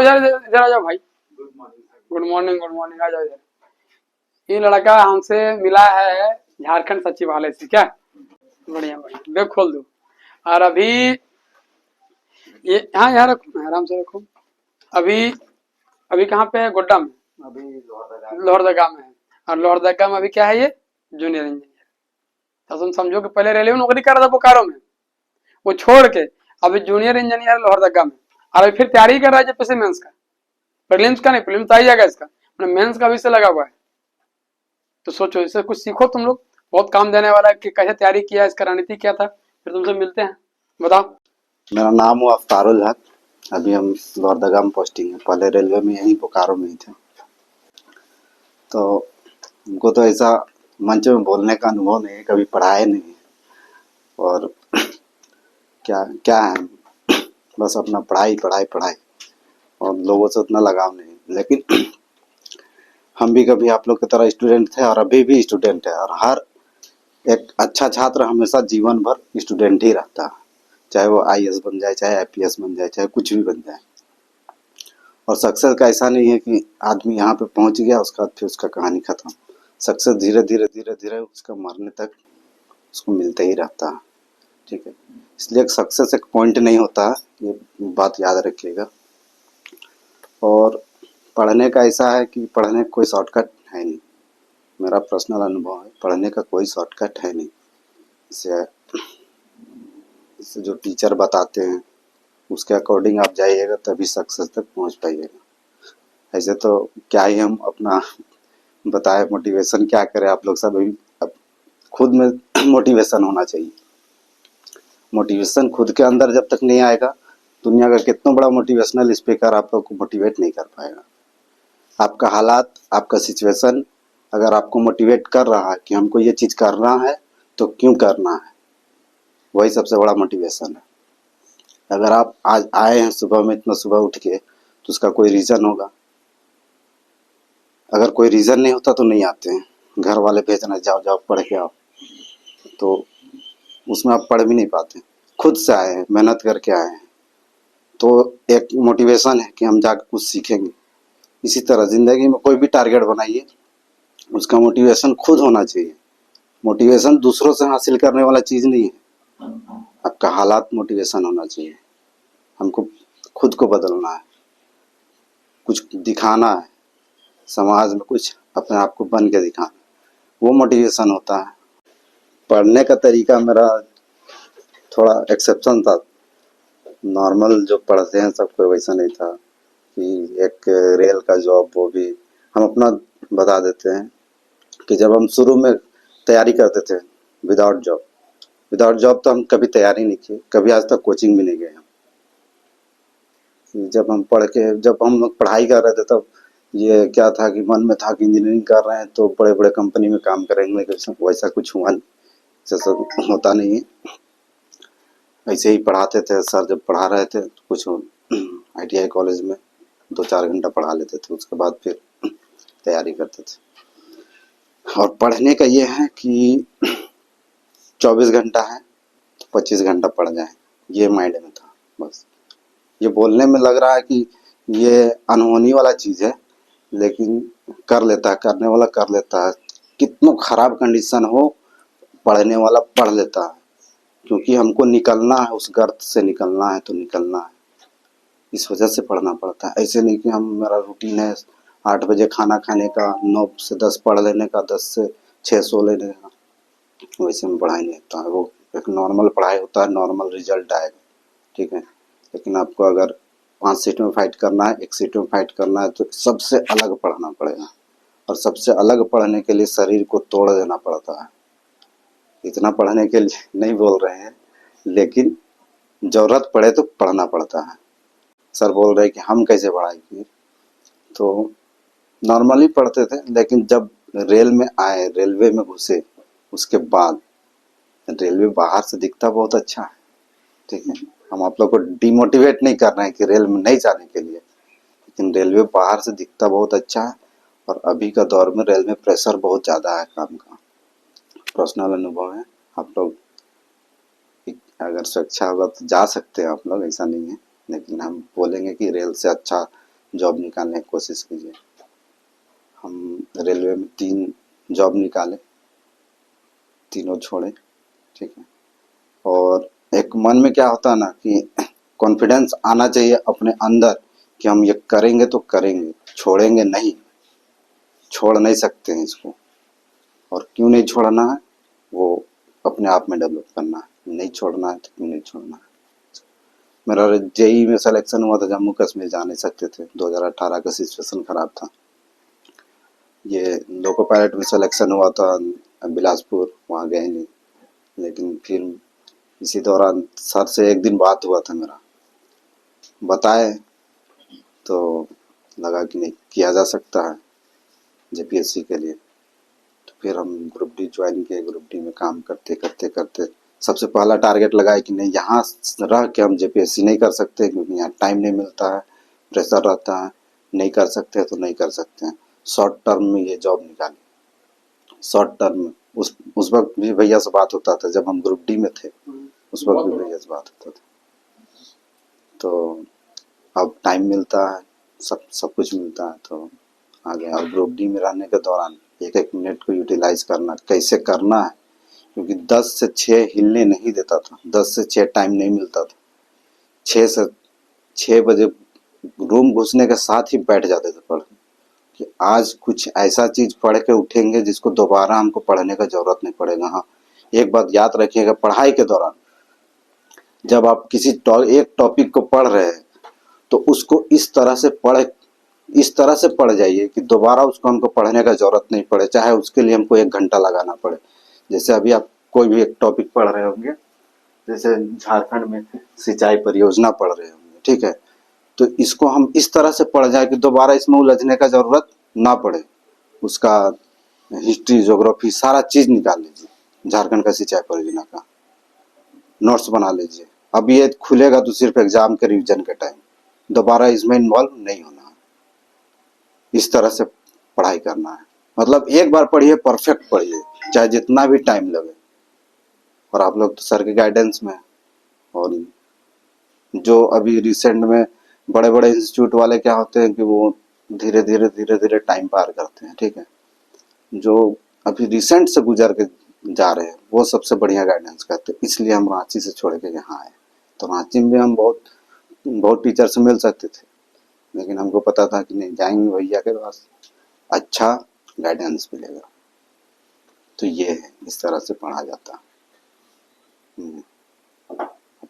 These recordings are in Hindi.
इधर इधर आ जाओ भाई। गुड मॉर्निंग गुड मॉर्निंग, आ जाओ इधर। ये लड़का हमसे मिला है झारखंड सचिवालय से, क्या? बढ़िया बढ़िया, बैग खोल दो। और अभी ये हाँ यहाँ रखो, आराम से रखो। अभी अभी कहाँ पे है? गोड्डा में। अभी लोहरदगा में है। और लोहरदगा में अभी क्या है? ये जूनियर इंजीनियर। तो तुम समझो कि पहले रेलवे में नौकरी कर रहा था बोकारो में, वो छोड़ के अभी जूनियर इंजीनियर लोहरदगा में। और अभी फिर तैयारी कर रहा है जेपीसी मेंस का। प्रीलिम्स का नहीं, प्रीलिम्स तो आ ही जाएगा इसका, मैंने मेंस का भी से लगा हुआ है। तो सोचो, इससे कुछ सीखो तुम लोग, बहुत काम देने वाला है कि कैसे तैयारी किया, इसका रणनीति क्या था। फिर तुमसे मिलते हैं, बताओ। मेरा नाम हुआ अफ्तारुल हक। अभी हम लोहरदगा में पोस्टिंग है, पहले रेलवे में यहीं बोकारो में ही थे। तो हमको तो ऐसा मंच में बोलने का अनुभव नहीं है, कभी पढ़ाए नहीं। और क्या क्या है, बस अपना पढ़ाई पढ़ाई पढ़ाई, और लोगों से उतना लगाव नहीं। लेकिन हम भी कभी आप लोग की तरह स्टूडेंट थे और अभी भी स्टूडेंट है। और हर एक अच्छा छात्र हमेशा जीवन भर स्टूडेंट ही रहता है, चाहे वो आईएएस बन जाए, चाहे आईपीएस बन जाए, चाहे कुछ भी बन जाए। और सक्सेस का ऐसा नहीं है कि आदमी यहाँ पे पहुंच गया उसका बाद फिर उसका कहानी खत्म। सक्सेस धीरे धीरे धीरे धीरे उसका मरने तक उसको मिलते ही रहता है। ठीक है, इसलिए सक्सेस एक पॉइंट नहीं होता है, ये बात याद रखिएगा। और पढ़ने का ऐसा है कि पढ़ने का कोई शॉर्टकट है नहीं। मेरा पर्सनल अनुभव है, पढ़ने का कोई शॉर्टकट है नहीं। इसे इसे जो टीचर बताते हैं उसके अकॉर्डिंग आप जाइएगा तभी सक्सेस तक पहुंच पाइएगा। ऐसे तो क्या ही हम अपना बताए मोटिवेशन क्या करें। आप लोग सब अभी अब खुद में मोटिवेशन होना चाहिए। मोटिवेशन खुद के अंदर जब तक नहीं आएगा, दुनिया का कितना बड़ा मोटिवेशनल स्पीकर आप लोग को मोटिवेट नहीं कर पाएगा। आपका हालात, आपका सिचुएशन अगर आपको मोटिवेट कर रहा है कि हमको ये चीज़ करना है तो क्यों करना है, वही सबसे बड़ा मोटिवेशन है। अगर आप आज आए हैं सुबह में, इतना सुबह उठ के, तो उसका कोई रीज़न होगा। अगर कोई रीज़न नहीं होता तो नहीं आते हैं। घर वाले भेजना जाओ जाओ पढ़ के आओ, तो उसमें आप पढ़ भी नहीं पाते। खुद से आए हैं, मेहनत करके आए हैं, तो एक मोटिवेशन है कि हम जाकर कुछ सीखेंगे। इसी तरह ज़िंदगी में कोई भी टारगेट बनाइए, उसका मोटिवेशन खुद होना चाहिए। मोटिवेशन दूसरों से हासिल करने वाला चीज़ नहीं है, आपका हालात मोटिवेशन होना चाहिए। हमको खुद को बदलना है, कुछ दिखाना है, समाज में कुछ अपने आप को बन के दिखाना, वो मोटिवेशन होता है। पढ़ने का तरीका मेरा थोड़ा एक्सेप्शन था। नॉर्मल जो पढ़ते हैं सबको वैसा नहीं था कि एक रेल का जॉब, वो भी हम अपना बता देते हैं कि जब हम शुरू में तैयारी करते थे विदाउट जॉब तो हम कभी तैयारी नहीं किए, कभी आज तक कोचिंग भी नहीं गए हम। जब हम लोग पढ़ाई कर रहे थे तब ये क्या था कि मन में था कि इंजीनियरिंग कर रहे हैं तो बड़े बड़े कंपनी में काम करेंगे, लेकिन वैसा कुछ हुआ नहीं, जैसा होता नहीं है। ऐसे ही पढ़ाते थे सर, जब पढ़ा रहे थे कुछ आईटीआई कॉलेज में 2-4 घंटा पढ़ा लेते थे, उसके बाद फिर तैयारी करते थे। और पढ़ने का ये है कि 24 घंटा है तो 25 घंटा पढ़ जाए, ये माइंड में था बस। ये बोलने में लग रहा है कि ये अनहोनी वाला चीज़ है, लेकिन कर लेता है, करने वाला कर लेता है। कितना खराब कंडीशन हो, पढ़ने वाला पढ़ लेता है, क्योंकि हमको निकलना है, उस गर्त से निकलना है तो निकलना है, इस वजह से पढ़ना पड़ता है। ऐसे नहीं कि हम मेरा रूटीन है 8 बजे खाना खाने का, 9 से 10 पढ़ लेने का, 10 से 6 सो लेने का, वैसे में पढ़ाई नहीं होता है। वो एक नॉर्मल पढ़ाई होता है, नॉर्मल रिजल्ट आएगा, ठीक है। लेकिन आपको अगर 5 सीट में फाइट करना है, 1 सीट में फाइट करना है, तो सबसे अलग पढ़ना पड़ेगा। और सबसे अलग पढ़ने के लिए शरीर को तोड़ देना पड़ता है। इतना पढ़ने के लिए नहीं बोल रहे हैं, लेकिन ज़रूरत पड़े तो पढ़ना पड़ता है। सर बोल रहे कि हम कैसे पढ़ाई किए, तो नॉर्मली पढ़ते थे, लेकिन जब रेल में आए, रेलवे में घुसे, उसके बाद रेलवे बाहर से दिखता बहुत अच्छा है, ठीक है। हम आप लोग को डिमोटिवेट नहीं कर रहे हैं कि रेल में नहीं जाने के लिए, लेकिन रेलवे बाहर से दिखता बहुत अच्छा है। और अभी का दौर में रेल में प्रेशर बहुत ज़्यादा है काम का, पर्सनल अनुभव है। आप लोग अगर स्वेच्छा होगा तो जा सकते हैं आप लोग, ऐसा नहीं है, लेकिन हम बोलेंगे कि रेल से अच्छा जॉब निकालने की कोशिश कीजिए। हम रेलवे में 3 जॉब निकाले, तीनों छोड़े, ठीक है। और एक मन में क्या होता है ना कि कॉन्फिडेंस आना चाहिए अपने अंदर कि हम ये करेंगे तो करेंगे, छोड़ेंगे नहीं, छोड़ नहीं सकते हैं इसको। और क्यों नहीं छोड़ना है वो अपने आप में डेवलप करना है, नहीं छोड़ना है तो क्यों नहीं छोड़ना है। मेरा जेई में सिलेक्शन हुआ था, जम्मू कश्मीर जा नहीं सकते थे, 2018 का सिचुएशन खराब था। ये लोको पायलट में सिलेक्शन हुआ था बिलासपुर, वहाँ गए नहीं। लेकिन फिर इसी दौरान सर से एक दिन बात हुआ था मेरा, बताए तो लगा कि नहीं किया जा सकता है जेपीएससी के लिए। तो फिर हम ग्रुप डी ज्वाइन किए। ग्रुप डी में काम करते करते करते सबसे पहला टारगेट लगाया कि नहीं यहाँ रह के हम जेपीएससी नहीं कर सकते, क्योंकि यहाँ टाइम नहीं मिलता है, प्रेशर रहता है, नहीं कर सकते तो नहीं कर सकते हैं। शॉर्ट टर्म में ये जॉब निकाली। शॉर्ट टर्म में उस वक्त भी भैया से बात होता था, जब हम ग्रुप डी में थे उस वक्त भी भैया से बात होता था। तो अब टाइम मिलता है, सब कुछ मिलता है तो आ गया। और ग्रुप डी में रहने के दौरान एक एक मिनट को यूटिलाइज करना, कैसे करना है, क्योंकि 10 से 6 हिलने नहीं देता था, 10 से 6 टाइम नहीं मिलता था। 6 से 6 बजे रूम घुसने के साथ ही बैठ जाते थे पढ़ कि आज कुछ ऐसा चीज पढ़ के उठेंगे जिसको दोबारा हमको पढ़ने का जरूरत नहीं पड़ेगा। हाँ, एक बात याद रखिएगा, पढ़ाई के दौरान जब आप किसी एक टॉपिक को पढ़ रहे हैं तो उसको इस तरह से पढ़ जाइए कि दोबारा उसको हमको पढ़ने का जरूरत नहीं पड़े, चाहे उसके लिए हमको 1 घंटा लगाना पड़े। जैसे अभी आप कोई भी एक टॉपिक पढ़ रहे होंगे, जैसे झारखंड में सिंचाई परियोजना पढ़ रहे होंगे, ठीक है, तो इसको हम इस तरह से पढ़ जाए कि दोबारा इसमें उलझने का जरूरत ना पड़े। उसका हिस्ट्री, ज्योग्राफी सारा चीज निकाल लीजिए, झारखंड का सिंचाई परियोजना का नोट्स बना लीजिए। अब ये खुलेगा तो सिर्फ एग्जाम के रिवीजन के टाइम, दोबारा इसमें इन्वॉल्व नहीं होना है। इस तरह से पढ़ाई करना है, मतलब एक बार पढ़िए, परफेक्ट पढ़िए, चाहे जितना भी टाइम लगे। और आप लोग तो सर के गाइडेंस में, और जो अभी रिसेंट में बड़े बड़े इंस्टीट्यूट वाले क्या होते हैं कि वो धीरे धीरे टाइम पार करते हैं, ठीक है। जो अभी रिसेंट से गुजर के जा रहे हैं वो सबसे बढ़िया गाइडेंस करते हैं। इसलिए हम रांची से छोड़ के यहाँ आए। तो रांची में हम बहुत टीचर से मिल सकते थे, लेकिन हमको पता था कि नहीं, जाएंगे भैया के पास, अच्छा गाइडेंस मिलेगा। तो ये है, इस तरह से पढ़ा जाता है।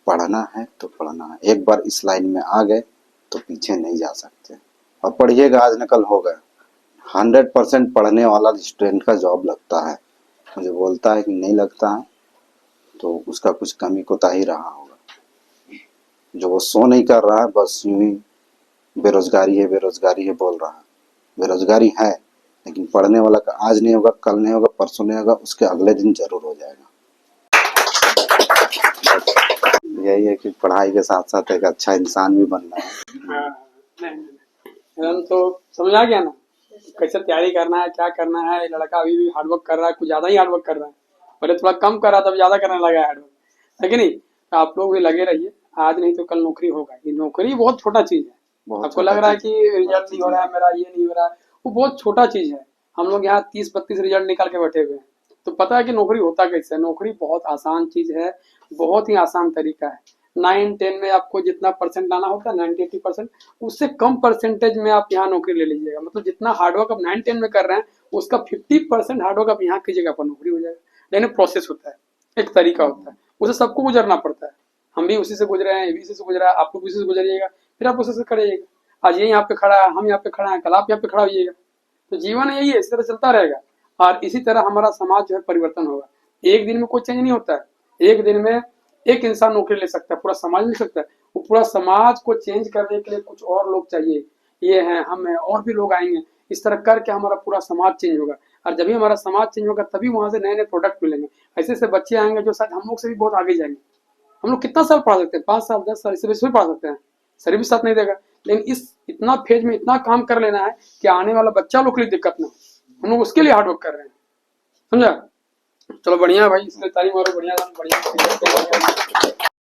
पढ़ना है तो पढ़ना है, एक बार इस लाइन में आ गए तो पीछे नहीं जा सकते। और पढ़िएगा, आज न कल होगा। 100% पढ़ने वाला स्टूडेंट का जॉब लगता है। मुझे बोलता है कि नहीं लगता है तो उसका कुछ कमी कोताही रहा होगा। जो वो शो नहीं कर रहा है, बस यूं ही बेरोजगारी है बोल रहा है। बेरोजगारी है, लेकिन पढ़ने वाला का आज नहीं होगा, कल नहीं होगा, परसों नहीं होगा, उसके अगले दिन जरूर हो जाएगा। यही है कि पढ़ाई के साथ साथ एक अच्छा इंसान भी बनना है। हम तो समझ आ गया ना कैसे तैयारी करना है, क्या करना है। लड़का अभी भी हार्डवर्क कर रहा है, कुछ ज्यादा ही हार्डवर्क कर रहा है। पहले थोड़ा कम कर रहा था, ज्यादा करने लगा है हार्डवर्क, है कि नहीं। तो आप लोग भी लगे रहिए, आज नहीं तो कल नौकरी होगा। ये नौकरी बहुत छोटा चीज है। आपको लग रहा है कि रिजल्ट नहीं हो रहा है मेरा, ये नहीं हो रहा है, वो बहुत छोटा चीज है। हम लोग यहाँ 30-32 रिजल्ट निकाल के बैठे हुए हैं, तो पता है कि नौकरी होता कैसे है। नौकरी बहुत आसान चीज है, बहुत ही आसान तरीका है। 9-10 में आपको जितना परसेंट लाना होता है, 90-80%, उससे कम परसेंटेज में आप यहाँ नौकरी ले लीजिएगा। मतलब जितना हार्डवर्क आप 9-10 में कर रहे हैं, उसका 50% हार्डवर्क आप यहाँ कीजिएगा, पर नौकरी हो जाएगा। लेकिन प्रोसेस होता है, एक तरीका होता है, उसे सबको गुजरना पड़ता है। हम भी उसी से गुजरे हैं, ये भी उसी से गुजरा है, आप लोग उसी से गुजरिएगा, फिर आप उसी से करिएगा। आज ये यहाँ पे खड़ा है, हम यहाँ पे खड़ा है, कल आप यहाँ पे खड़ा होइएगा। तो जीवन यही है, इस तरह चलता रहेगा। और इसी तरह हमारा समाज जो है परिवर्तन होगा। एक दिन में कोई चेंज नहीं होता है। एक दिन में एक इंसान नौकरी ले सकता है, पूरा समाज ले सकता है। वो पूरा समाज को चेंज करने के लिए कुछ और लोग चाहिए, ये हैं, हम हैं, और भी लोग आएंगे। इस तरह करके हमारा पूरा समाज चेंज होगा। और जब भी हमारा समाज चेंज होगा, तभी वहां से नए नए प्रोडक्ट मिलेंगे। ऐसे ऐसे बच्चे आएंगे जो शायद हम लोग से भी बहुत आगे जाएंगे। हम लोग कितना साल पढ़ा सकते हैं, 5 साल 10 साल, इससे बेसी पढ़ा सकते हैं, शरीर भी साथ नहीं देगा। लेकिन इस इतना फेज में इतना काम कर लेना है कि आने वाला बच्चा लोग के लिए दिक्कत ना हो। हम लोग उसके लिए हार्डवर्क कर रहे हैं, समझा। चलो बढ़िया भाई, इसमें तारीफ मारो, बढ़िया।